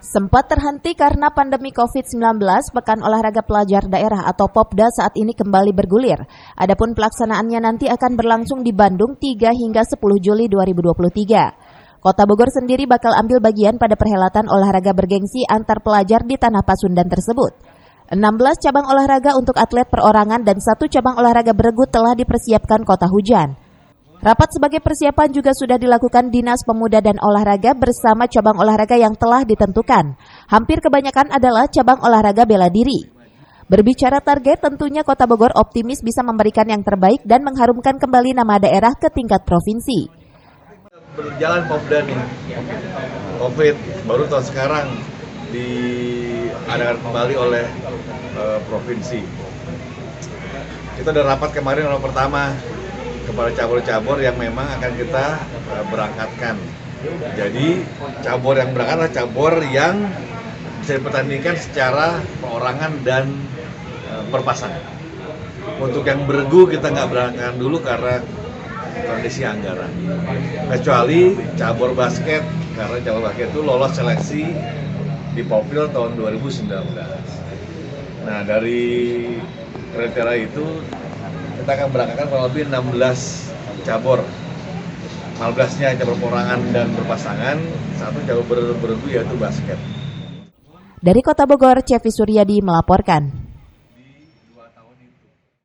Sempat terhenti karena pandemi COVID-19, Pekan Olahraga Pelajar Daerah atau Popda saat ini kembali bergulir. Adapun pelaksanaannya nanti akan berlangsung di Bandung 3 hingga 10 Juli 2023. Kota Bogor sendiri bakal ambil bagian pada perhelatan olahraga bergengsi antar pelajar di Tanah Pasundan tersebut. 16 cabang olahraga untuk atlet perorangan dan 1 cabang olahraga beregu telah dipersiapkan kota hujan. Rapat sebagai persiapan juga sudah dilakukan Dinas Pemuda dan Olahraga bersama cabang olahraga yang telah ditentukan. Hampir kebanyakan adalah cabang olahraga bela diri. Berbicara target, tentunya Kota Bogor optimis bisa memberikan yang terbaik dan mengharumkan kembali nama daerah ke tingkat provinsi. Berjalan Popda nih, COVID baru tahun sekarang diadakan kembali oleh provinsi. Kita udah rapat kemarin orang pertama kepada cabur-cabur yang memang akan kita berangkatkan. Jadi cabur yang berangkat adalah cabur yang bisa dipertandingkan secara perorangan dan berpasangan. Untuk yang beregu kita nggak berangkat dulu karena kondisi anggaran. Kecuali cabur basket, karena cabur basket itu lolos seleksi di Popil tahun 2019. Nah dari kriteria itu kita akan berangkatkan kurang lebih 16 cabur. 15-nya cabur perorangan dan berpasangan, 1 cabur beregu yaitu basket. Dari Kota Bogor, Cevi Suryadi melaporkan.